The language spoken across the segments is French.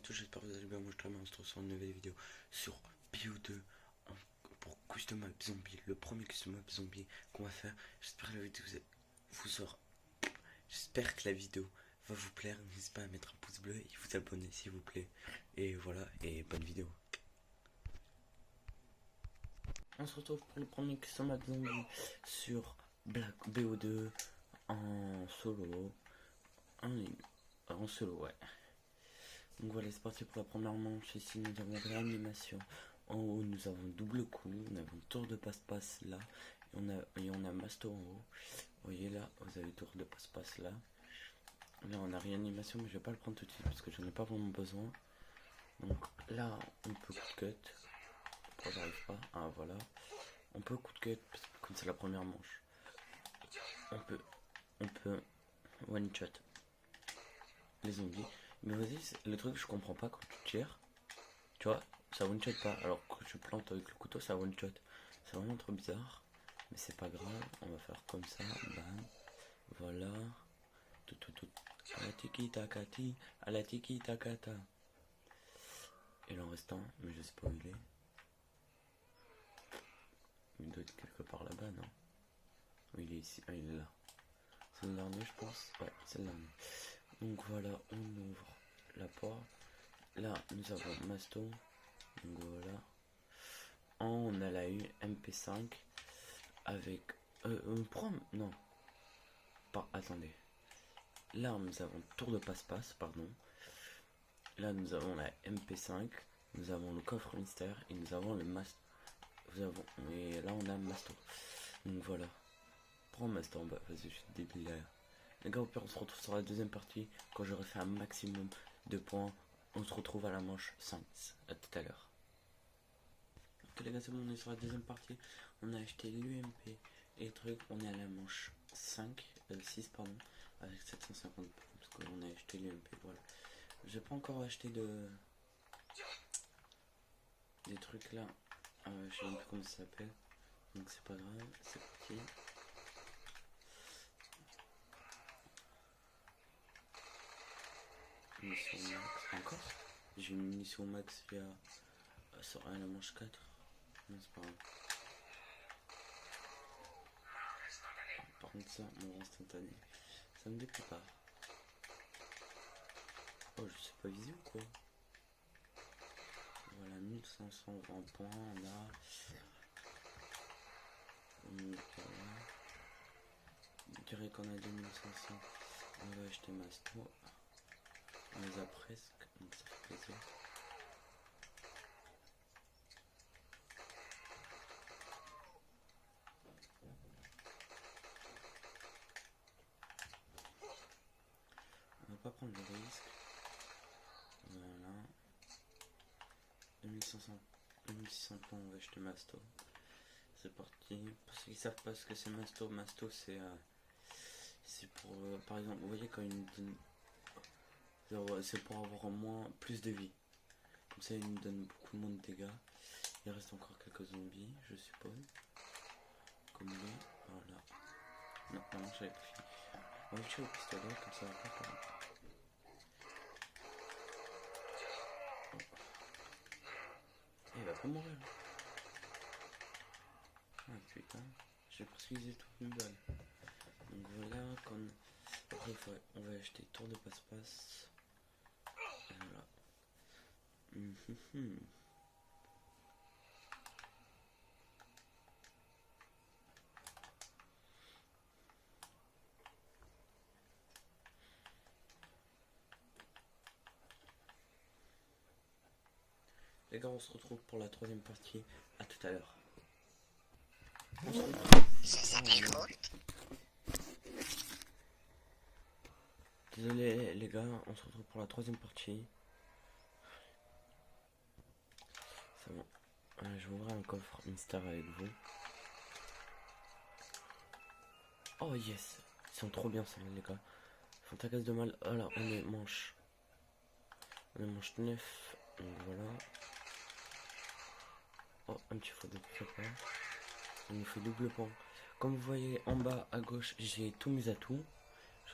tous, j'espère que vous allez bien. Moi je travaille, on se retrouve sur une nouvelle vidéo sur BO2 pour Custom Map Zombie, le premier Custom Map Zombie qu'on va faire. J'espère que la vidéo vous aura. J'espère que la vidéo va vous plaire. N'hésitez pas à mettre un pouce bleu et vous abonner s'il vous plaît. Et voilà, et bonne vidéo. On se retrouve pour le premier Custom Map Zombie sur BO2 en solo. En solo, ouais. Donc voilà, c'est parti pour la première manche. Ici, nous avons réanimation. En haut, nous avons double coup. Nous avons tour de passe-passe là. Et on a masto en haut. Vous voyez là, vous avez tour de passe-passe là. Là, on a réanimation, mais je vais pas le prendre tout de suite parce que j'en ai pas vraiment besoin. Donc là, on peut coup de cut. Pourquoi j'arrive pas? Ah, voilà. On peut coup de cut parce que comme c'est la première manche. On peut one shot les zombies. Mais vas-y, le truc que je comprends pas quand tu tires, tu vois, ça one shot pas. Alors que je plante avec le couteau, ça one shot. C'est vraiment trop bizarre. Mais c'est pas grave, on va faire comme ça. Bam. Voilà. Tout. À la tiki takati, à la tiki takata. Et il en reste un, mais je sais pas où il est. Il doit être quelque part là-bas, non? Oui, il est ici. Ah, il est là. C'est le dernier, je pense. Ouais, c'est le dernier. Donc voilà, on ouvre la porte. Là, nous avons Masto. Donc voilà. On a la MP5 avec. Non. Pas. Attendez. Là, nous avons tour de passe-passe, pardon. Là, nous avons la MP5. Nous avons le coffre mystère. Et nous avons le Masto. Et là, on a Masto. Donc voilà. Prends Masto en bas. Vas-y, je suis débile là. Les gars, au pire, on se retrouve sur la deuxième partie. Quand j'aurai fait un maximum de points, on se retrouve à la manche 5. À tout à l'heure. Ok, les gars, c'est bon, on est sur la deuxième partie. On a acheté l'UMP et le truc. On est à la manche 6, pardon, avec 750 points. Parce qu'on a acheté l'UMP. Voilà. J'ai pas encore acheté des trucs là. Je sais même plus comment ça s'appelle. Donc, c'est pas grave. C'est parti. Munition max encore. J'ai une munition max via sur la manche 4. Non, c'est pas grave. Par contre ça, mon instantané, ça me déplaît pas. Oh, je sais pas viser ou quoi? Voilà, 1520 points, on a. Je dirais qu'on a 2500. On va acheter Masto. On les a presque, donc ça fait plaisir. On va pas prendre le risque. Voilà. 2600 points, on va acheter Masto. C'est parti. Parce qu'ils savent pas ce que c'est Masto. Masto, c'est pour, par exemple, vous voyez quand il nous donne. C'est pour avoir plus de vie. Comme ça, il nous donne beaucoup moins de dégâts. Il reste encore quelques zombies, je suppose. Comme lui, voilà. Non, pardon, j'avais pas fini. On va le tuer au pistolet, comme ça va pas perdre. Il va pas mourir. Ah putain, j'ai presque usé toute une balle. Donc voilà, après on va acheter tour de passe-passe. Voilà. Les gars, on se retrouve pour la troisième partie. À tout à l'heure. Désolé les gars, on se retrouve pour la troisième partie. C'est bon. Je vais ouvrir un coffre mystère avec vous. Oh yes, ils sont trop bien ceux-là les gars. Fantacasse de mal. Voilà, on est manche. On est manche 9. Donc voilà. Oh, un petit faux de prépa. On nous fait double point. Comme vous voyez en bas à gauche, j'ai tout mis à tout.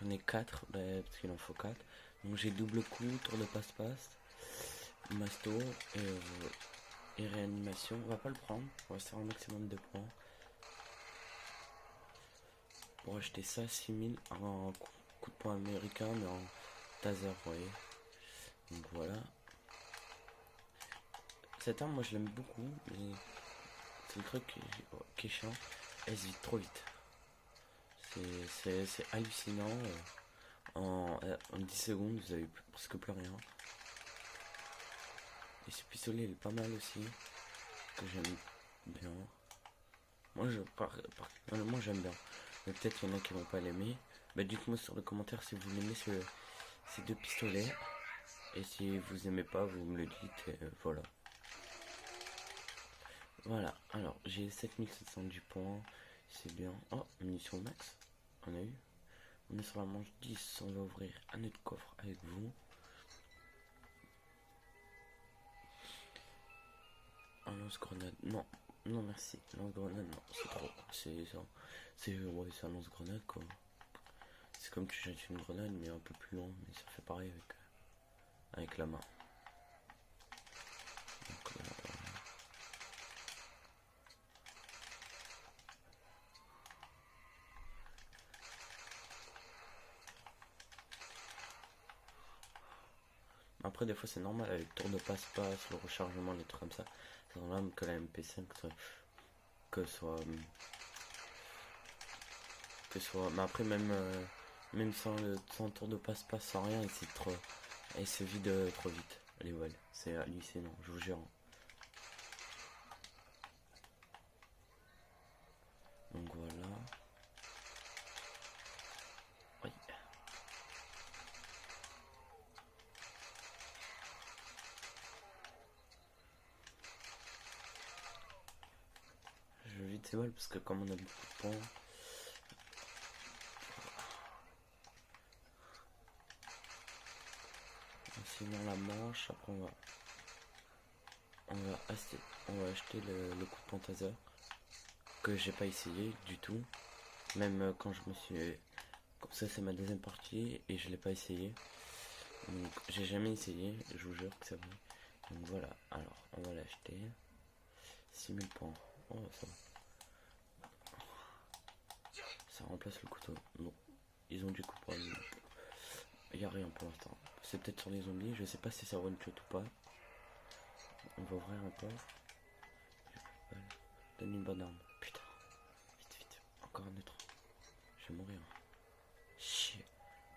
J'en ai 4, parce qu'il en faut 4. Donc j'ai double coup, tour de passe-passe. Masto et réanimation. On va pas le prendre. On va se faire un maximum de points. Pour acheter ça, 6000 en coup de poing américain, mais en taser, vous voyez. Donc voilà. Cette arme, moi je l'aime beaucoup, mais c'est le truc qui est chiant. Elle se vide trop vite. C'est hallucinant. En 10 secondes, vous avez presque plus rien. Et ce pistolet, il est pas mal aussi. Que j'aime bien. Moi, moi j'aime bien. Mais peut-être qu'il y en a qui vont pas l'aimer. Bah, dites-moi sur le commentaire si vous aimez ces deux pistolets. Et si vous aimez pas, vous me le dites. Et voilà. Voilà. Alors, j'ai 7710 points. C'est bien. Oh, munitions max. On a eu. On est sur la manche 10. On va ouvrir un autre coffre avec vous. Un lance-grenade. Non. Non, merci. Lance-grenade, non. C'est trop. C'est ça. Ouais, c'est un lance-grenade, quoi. C'est comme tu jettes une grenade, mais un peu plus loin. Mais ça fait pareil avec la main. Donc, après, des fois, c'est normal avec tour de passe-passe, le rechargement, des trucs comme ça. C'est normal que la MP5 soit. Mais après, même sans tour de passe-passe, sans rien, elle se vide trop vite. Les voiles, c'est hallucinant, je vous jure. Donc voilà. Oui. Je vais vite ces balles parce que comme on a beaucoup de points. Sinon la manche, après on va acheter le coup de pantaser que j'ai pas essayé du tout. Même quand je me suis. Comme ça, c'est ma deuxième partie et je l'ai pas essayé. Donc, j'ai jamais essayé, je vous jure que c'est vrai. Donc voilà, alors on va l'acheter. 6000 points. Oh, ça va. Ça remplace le couteau. Bon, ils ont du coup pour lui. Il n'y a rien pour l'instant. C'est peut-être sur les zombies, je sais pas si ça one shot ou pas. On va ouvrir un coffre. Donne une bonne arme. Putain. Vite, vite. Encore un autre. Je vais mourir. Chier.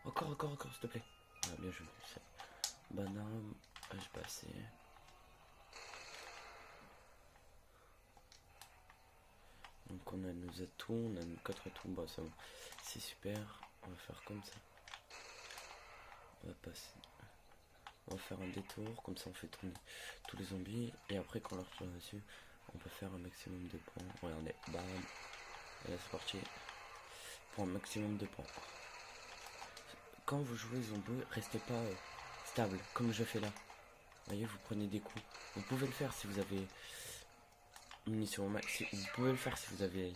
Encore, s'il te plaît. Ah, bien joué. Bonne arme. Ah, j'ai pas assez. Donc on a nos atouts, on a nos 4 atouts. Bah, ça va. C'est super. On va faire comme ça. On va passer. On va faire un détour, comme ça on fait tourner tous les zombies. Et après quand on leur tire dessus, on peut faire un maximum de points. Regardez, bam. Et là c'est parti. Pour un maximum de points. Quand vous jouez zombie, restez pas stable, comme je fais là. Vous voyez, vous prenez des coups. Vous pouvez le faire si vous avez munitions max. Vous pouvez le faire si vous avez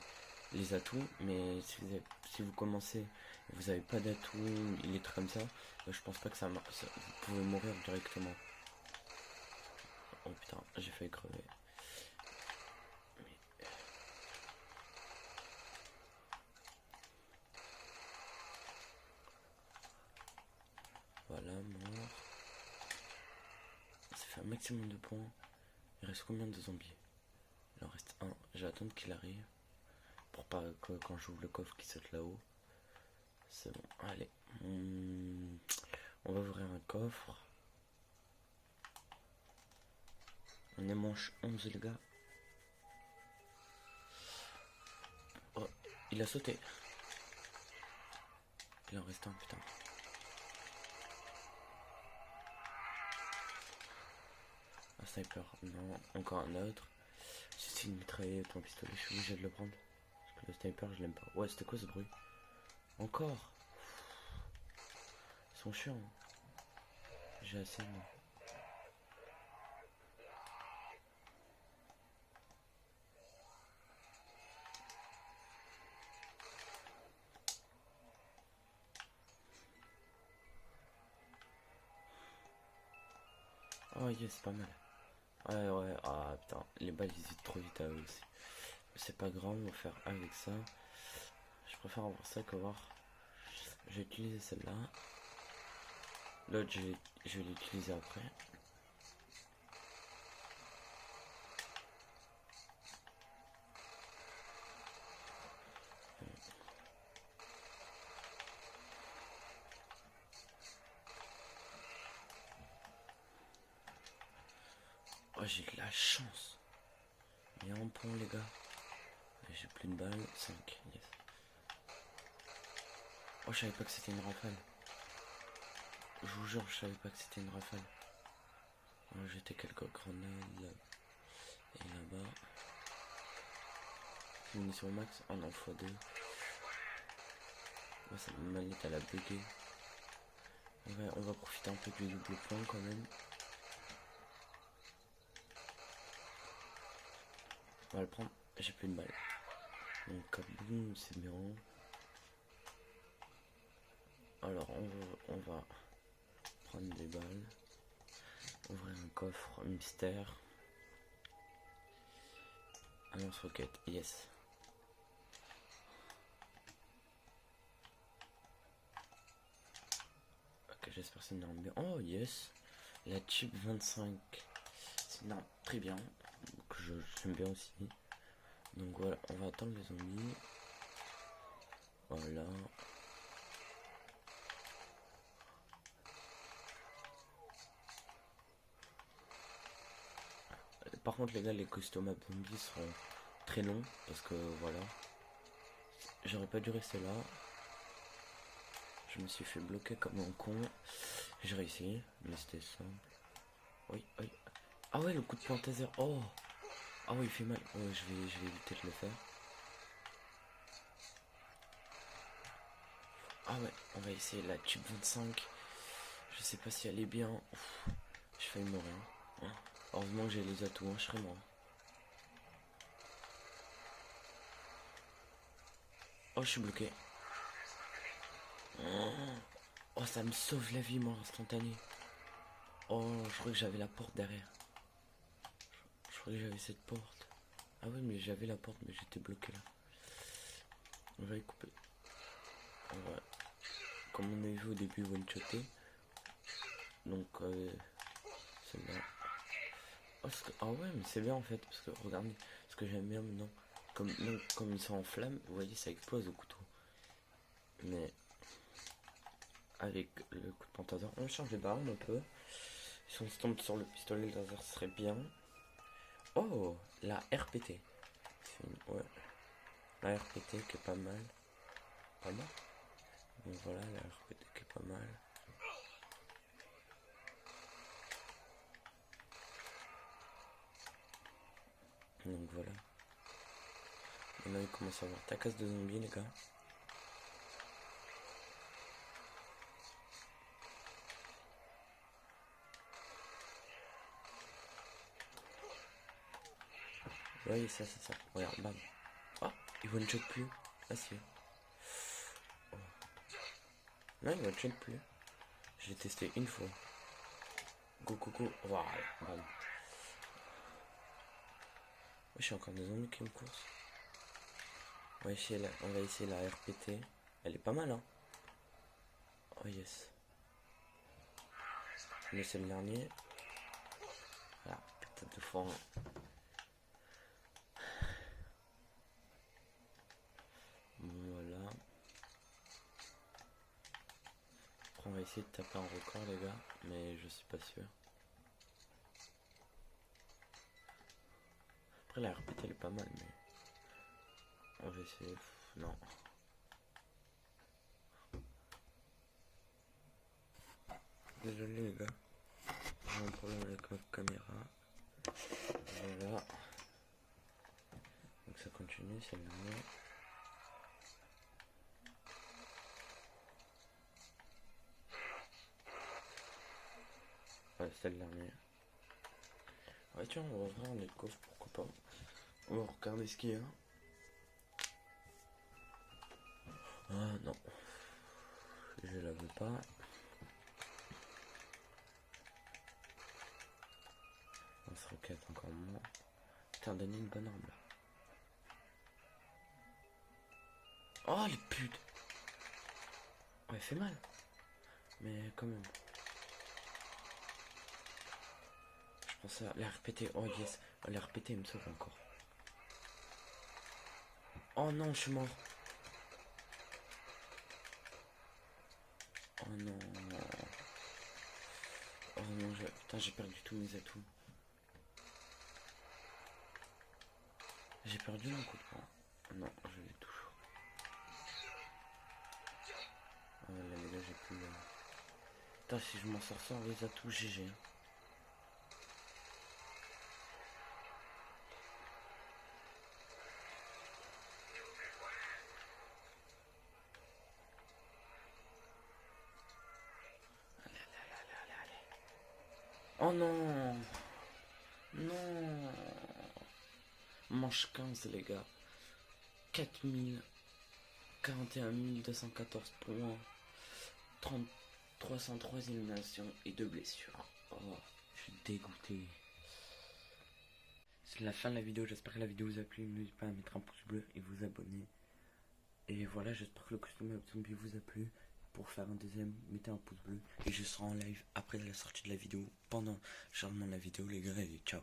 les atouts, mais si vous commencez et vous n'avez pas d'atouts, il est comme ça, je pense pas que ça marche. Vous pouvez mourir directement. Oh putain, j'ai failli crever. Voilà, mort. Ça fait un maximum de points. Il reste combien de zombies? Il en reste un. Je vais attendre qu'il arrive. Pour pas que quand j'ouvre le coffre qu'il saute là-haut. C'est bon, allez. On va ouvrir un coffre. On est manche 11 les gars. Oh, il a sauté. Il en reste un, putain. Un sniper, non, encore un autre. Si c'est une mitraillette, ton pistolet, je suis obligé de le prendre. Parce que le sniper, je l'aime pas. Ouais, c'était quoi ce bruit? Encore? Ils sont chiants. J'ai assez, moi. Oh yes, pas mal. Ouais, ouais, ah putain, les balles ils hésitent trop vite à eux aussi. C'est pas grave, on va faire avec ça. Je préfère avoir ça qu'avoir. J'ai utilisé celle-là. L'autre, je vais l'utiliser après. Oh, j'ai de la chance. Il y a un point, les gars. J'ai plus de balles. 5, yes. Oh, je savais pas que c'était une rafale. Je vous jure, je savais pas que c'était une rafale. On va jeter quelques grenades là. Et là-bas. Munition max. Oh non, x2. Ouais, ça manette à la buguer. On va profiter un peu du double plan quand même. On va le prendre. J'ai plus de balles. Donc, kaboum, c'est bien. Alors, on va prendre des balles. Ouvrir un coffre mystère. Un lance-roquette, yes. Ok, j'espère que c'est une arme bien. Oh, yes. La chip 25. C'est une arme très bien. Que j'aime bien aussi. Donc voilà, on va attendre les zombies. Voilà. Par contre les gars, les costumes zombies seront très longs. Parce que voilà. J'aurais pas dû rester là. Je me suis fait bloquer comme un con. J'ai réussi, mais c'était simple. Oui, oui. Ah ouais, le coup de poing taser. Oh. Ah ouais, il fait mal. Ouais, je vais éviter de le faire. Ah ouais, on va essayer la tube 25. Je sais pas si elle est bien. J'ai failli mourir. Hein. Heureusement que j'ai les atouts, hein, je serais mort. Oh, je suis bloqué. Oh, ça me sauve la vie, moi, instantané. Oh, je crois que j'avais la porte derrière. Je crois que j'avais cette porte. Ah ouais, mais j'avais la porte, mais j'étais bloqué là. On va y couper. On va, comme on a vu au début, one-shotter. Donc, celle-là. Oh, ah ouais, mais c'est bien en fait, parce que regardez, ce que j'aime bien maintenant, comme ils sont en flamme, vous voyez, ça explose au couteau. Mais avec le coup de pantazer, on change les barres un peu. Si on se tombe sur le pistolet laser, ce serait bien. Oh, la RPT. Ouais, la RPT qui est pas mal. Pas mal. Donc voilà, la RPT qui est pas mal. Donc voilà. Maintenant il commence à avoir ta casse de zombies les gars. Ouais, ça, c'est ça. Regarde, bam. Oh, il one shot plus. Ah si. Oh. Non, il one shot plus. J'ai testé une fois. Go, go, go. Voilà, bam. Je suis encore des zombies qui me coursent. On va essayer la RPT. Elle est pas mal, hein. Oh yes. Mais c'est le dernier. Ah, putain de fort. Voilà. Après, on va essayer de taper un record, les gars. Mais je suis pas sûr. Après, la RPT elle est pas mal, mais. On va essayer. Non. Désolé, les gars. J'ai un problème avec ma caméra. Voilà. Donc ça continue, c'est le mieux. Ouais, c'est le dernier. Ouais, tiens, on va ouvrir un autre coffre, pourquoi pas. On va regarder ce qu'il y a. Ah non. Je la veux pas. lance-roquette encore moins. Putain, donner une bonne arme là. Oh les putes. Ouais, elle fait mal. Mais quand même. Je pensais à la répéter. Oh yes. La répéter, il me sauve encore. Oh non, je suis mort. Oh non. Oh non, putain, j'ai perdu tous mes atouts. J'ai perdu mon coup de poing. Non, je l'ai toujours. Oh là les gars, j'ai plus... Putain, si je m'en sors sans les atouts, GG. Oh non. Non. Manche 15 les gars. 4000. 41 214 points. 303 éliminations et 2 blessures. Oh, je suis dégoûté. C'est la fin de la vidéo. J'espère que la vidéo vous a plu. N'hésitez pas à mettre un pouce bleu et vous abonner. Et voilà, j'espère que le costume zombie vous a plu. Pour faire un deuxième, mettez un pouce bleu. Et je serai en live après la sortie de la vidéo. Pendant le chargement de la vidéo, les gars, et ciao.